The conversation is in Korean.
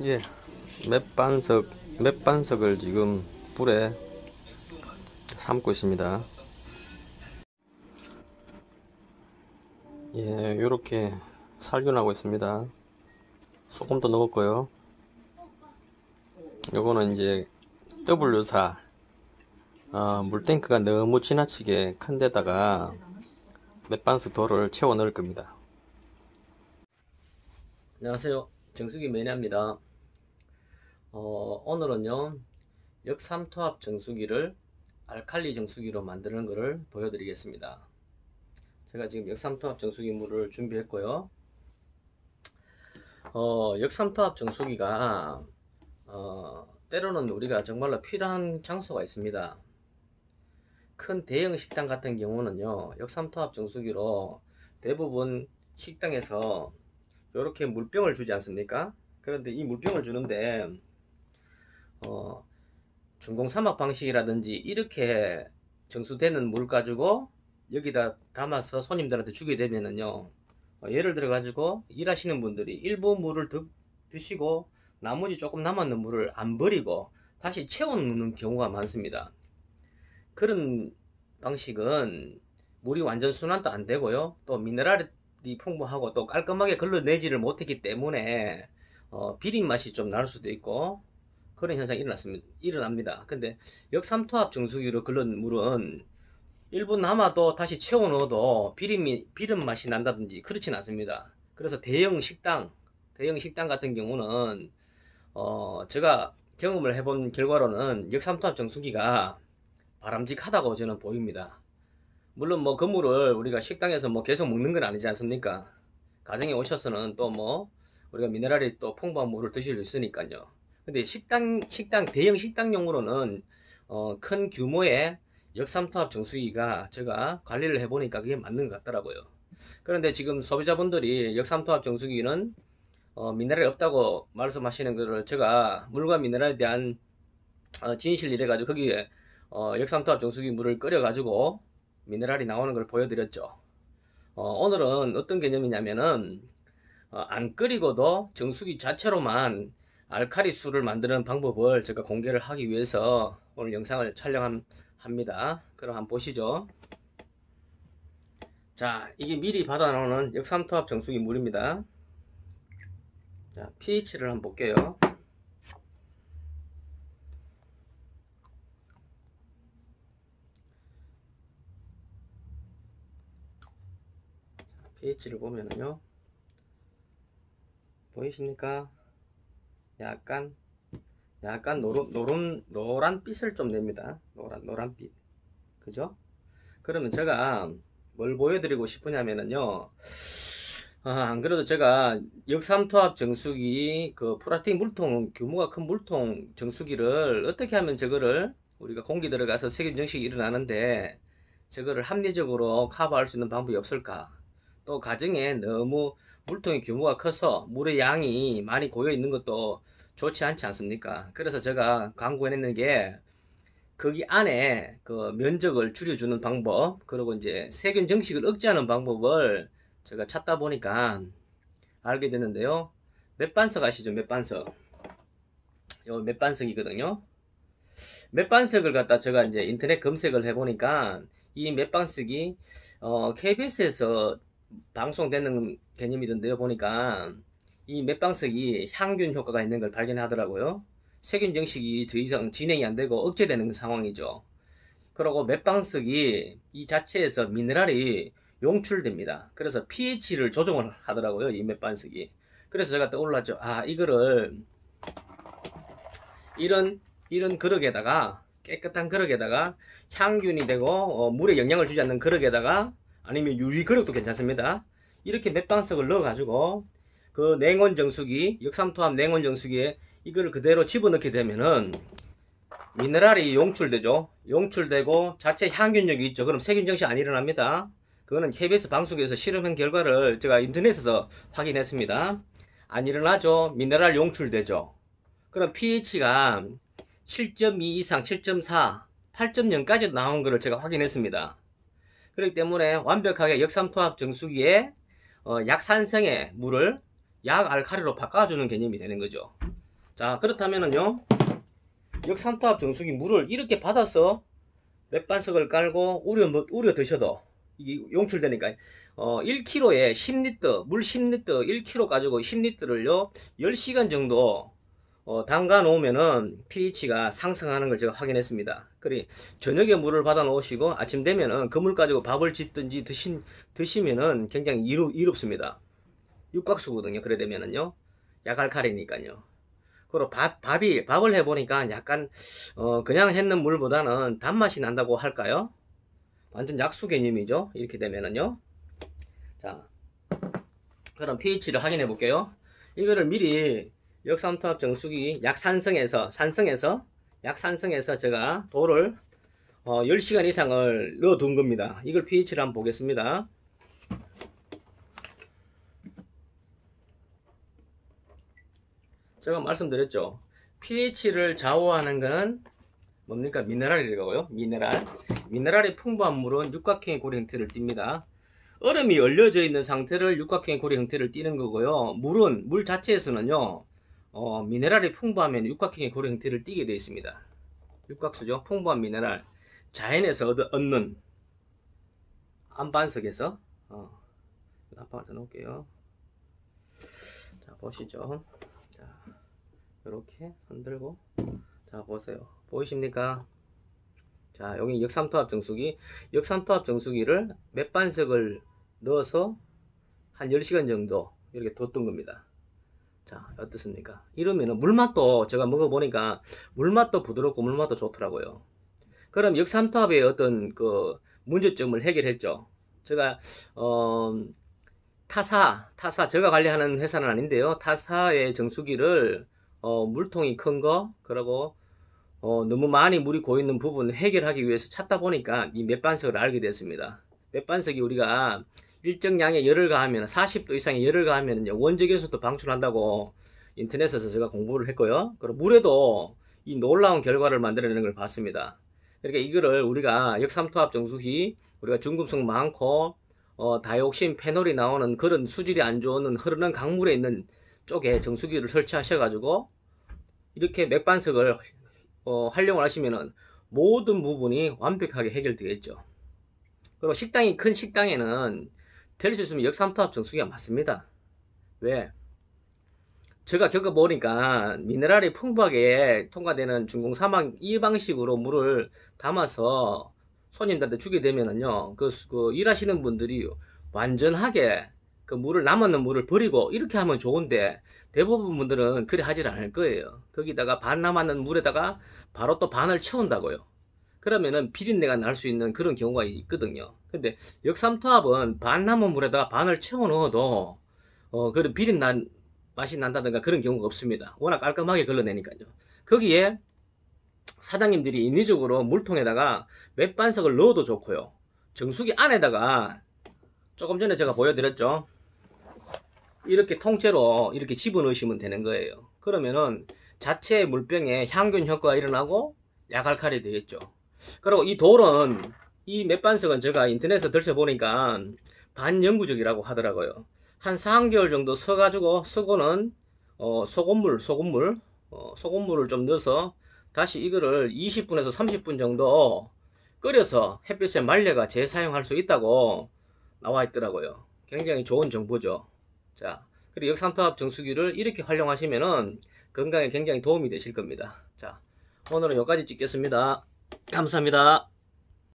예, 맷반석을 지금 불에 삶고 있습니다. 예, 요렇게 살균하고 있습니다. 소금도 넣었고요. 요거는 이제 W사 물탱크가 너무 지나치게 큰 데다가 맷반석 돌을 채워 넣을 겁니다. 안녕하세요, 정수기 매니아입니다. 오늘은요 역삼투압 정수기를 알칼리 정수기로 만드는 것을 보여드리겠습니다. 제가 지금 역삼투압 정수기 물을 준비했고요. 역삼투압 정수기가 때로는 우리가 정말로 필요한 장소가 있습니다. 큰 대형 식당 같은 경우는요 역삼투압 정수기로 대부분 식당에서 이렇게 물병을 주지 않습니까? 그런데 이 물병을 주는데 중공사막 방식이라든지 이렇게 정수되는 물 가지고 여기다 담아서 손님들한테 주게 되면은요 예를 들어 가지고 일하시는 분들이 일부 물을 드시고 나머지 조금 남았는 물을 안 버리고 다시 채워놓는 경우가 많습니다. 그런 방식은 물이 완전 순환도 안 되고요 또 미네랄이 풍부하고 또 깔끔하게 걸러내지를 못했기 때문에 비린 맛이 좀 날 수도 있고 그런 현상이 일어납니다. 근데 역삼투압 정수기로 걸른 물은 일부 남아도 다시 채워 넣어도 비린 맛이 난다든지 그렇진 않습니다. 그래서 대형 식당 같은 경우는 제가 경험을 해본 결과로는 역삼투압 정수기가 바람직하다고 저는 보입니다. 물론 뭐 그 물을 우리가 식당에서 뭐 계속 먹는 건 아니지 않습니까? 가정에 오셔서는 또 뭐 우리가 미네랄이 또 풍부한 물을 드실 수 있으니까요. 근데 대형 식당용으로는 큰 규모의 역삼투압 정수기가 제가 관리를 해보니까 그게 맞는 것 같더라고요. 그런데 지금 소비자분들이 역삼투압 정수기는 미네랄이 없다고 말씀하시는 것을 제가 물과 미네랄에 대한 진실 이래가지고 거기에 역삼투압 정수기 물을 끓여가지고 미네랄이 나오는 걸 보여드렸죠. 오늘은 어떤 개념이냐면은 안 끓이고도 정수기 자체로만 알칼리 수를 만드는 방법을 제가 공개를 하기 위해서 오늘 영상을 촬영합니다. 그럼 한번 보시죠. 자, 이게 미리 받아놓은 역삼투압 정수기 물입니다. 자, pH를 한번 볼게요. pH를 보면은요 보이십니까? 약간 노란빛을 좀 냅니다. 노란빛. 그죠? 그러면 제가 뭘 보여드리고 싶으냐면은요. 안 그래도 제가 역삼투압 정수기 그 플라스틱 물통 규모가 큰 물통 정수기를 어떻게 하면 저거를 우리가 공기 들어가서 세균 증식이 일어나는데 저거를 합리적으로 커버할 수 있는 방법이 없을까? 또 가정에 너무 물통의 규모가 커서 물의 양이 많이 고여 있는 것도 좋지 않지 않습니까? 그래서 제가 광고해내는 게 거기 안에 그 면적을 줄여주는 방법, 그리고 이제 세균 증식을 억제하는 방법을 제가 찾다 보니까 알게 됐는데요. 맷반석 아시죠? 맷반석. 요 맷반석이거든요. 맷반석을 갖다 제가 이제 인터넷 검색을 해보니까 이 맷반석이 KBS에서 방송되는 개념이던데요. 보니까 이 맷방석이 향균 효과가 있는 걸 발견하더라고요. 세균 증식이 더 이상 진행이 안 되고 억제되는 상황이죠. 그리고 맷방석이 이 자체에서 미네랄이 용출됩니다. 그래서 pH를 조정을 하더라고요. 이 맷방석이. 그래서 제가 떠올랐죠. 아, 이거를 이런 그릇에다가 깨끗한 그릇에다가 향균이 되고 물에 영향을 주지 않는 그릇에다가 아니면 유리 그릇도 괜찮습니다. 이렇게 맷방석을 넣어 가지고 그 냉온 정수기 역삼투압 냉온 정수기에 이걸 그대로 집어넣게 되면은 미네랄이 용출되죠. 용출되고 자체 향균력이 있죠. 그럼 세균 증식 안 일어납니다. 그거는 KBS 방송에서 실험한 결과를 제가 인터넷에서 확인했습니다. 안 일어나죠. 미네랄 용출되죠. 그럼 pH가 7.2 이상 7.4 8.0까지 나온 것을 제가 확인했습니다. 그렇기 때문에 완벽하게 역삼투압 정수기에 약산성의 물을 약알칼리로 바꿔주는 개념이 되는 거죠. 자, 그렇다면은요, 역삼투압 정수기 물을 이렇게 받아서 맥반석을 깔고 우려 드셔도 이게 용출되니까 1kg에 10리터 물 10리터 1kg 가지고 10리터를요 10시간 정도 담가 놓으면은 pH가 상승하는 걸 제가 확인했습니다. 그래 저녁에 물을 받아 놓으시고 아침 되면은 그 물 가지고 밥을 짓든지 드시면은 굉장히 이롭습니다. 육각수거든요. 그래 되면은요 약알칼리니까요. 그리고 밥을 해보니까 약간 그냥 했는 물보다는 단맛이 난다고 할까요? 완전 약수 개념이죠. 이렇게 되면은요. 자, 그럼 pH를 확인해 볼게요. 이거를 미리 역삼투압 정수기 약산성에서 제가 돌을 10시간 이상을 넣어 둔 겁니다. 이걸 pH를 한번 보겠습니다. 제가 말씀드렸죠. pH를 좌우하는 것은 뭡니까? 미네랄이라고요. 미네랄이 풍부한 물은 육각형의 고리 형태를 띱니다. 얼음이 얼려져 있는 상태를 육각형의 고리 형태를 띠는 거고요. 물 자체에서는요, 미네랄이 풍부하면 육각형의 고리 형태를 띠게 되어 있습니다. 육각수죠. 풍부한 미네랄. 자연에서 얻는 안반석에서, 안반석 놓을게요. 자, 보시죠. 자, 이렇게 흔들고, 자, 보세요. 보이십니까? 자, 여기 역삼투압 정수기를 맥반석을 넣어서 한 10시간 정도 이렇게 뒀던 겁니다. 자, 어떻습니까? 이러면은 물맛도 제가 먹어보니까 물맛도 부드럽고 물맛도 좋더라고요. 그럼 역삼투압의 어떤 그 문제점을 해결했죠. 제가 타사 제가 관리하는 회사는 아닌데요. 타사의 정수기를 물통이 큰 거, 그리고 너무 많이 물이 고이는 부분을 해결하기 위해서 찾다 보니까 이 맥반석을 알게 됐습니다. 맥반석이 우리가 일정량의 열을 가하면 40도 이상의 열을 가하면 원적외선도 방출한다고 인터넷에서 제가 공부를 했고요. 그리고 물에도 이 놀라운 결과를 만들어내는 걸 봤습니다. 그러니까 이거를 우리가 역삼투압 정수기 우리가 중금속 많고 다이옥신 페놀이 나오는 그런 수질이 안 좋은 흐르는 강물에 있는 쪽에 정수기를 설치하셔가지고 이렇게 맥반석을 활용을 하시면은 모든 부분이 완벽하게 해결되겠죠. 그리고 큰 식당에는 될 수 있으면 역삼투압 정수기가 맞습니다. 왜? 제가 겪어보니까 미네랄이 풍부하게 통과되는 중공사막 이 방식으로 물을 담아서 손님들한테 주게 되면은요, 일하시는 분들이 완전하게 그 남았는 물을 버리고 이렇게 하면 좋은데 대부분 분들은 그래 하질 않을 거예요. 거기다가 반 남았는 물에다가 바로 또 반을 채운다고요. 그러면은 비린내가 날 수 있는 그런 경우가 있거든요. 근데 역삼투압은 반 남은 물에다가 반을 채워 넣어도 그런 맛이 난다든가 그런 경우가 없습니다. 워낙 깔끔하게 걸러내니까요. 거기에 사장님들이 인위적으로 물통에다가 맥반석을 넣어도 좋고요. 정수기 안에다가 조금 전에 제가 보여드렸죠. 이렇게 통째로 이렇게 집어넣으시면 되는 거예요. 그러면은 자체 물병에 향균 효과가 일어나고 약알칼이 되겠죠. 그리고 이 맥반석은 제가 인터넷에서 들춰보니까 반영구적이라고 하더라고요. 한 4개월 정도 쓰고는 소금물을 좀 넣어서 다시 이거를 20분에서 30분 정도 끓여서 햇빛에 말려가 재사용할 수 있다고 나와 있더라고요. 굉장히 좋은 정보죠. 자, 그리고 역삼투압 정수기를 이렇게 활용하시면은 건강에 굉장히 도움이 되실 겁니다. 자, 오늘은 여기까지 찍겠습니다. 감사합니다.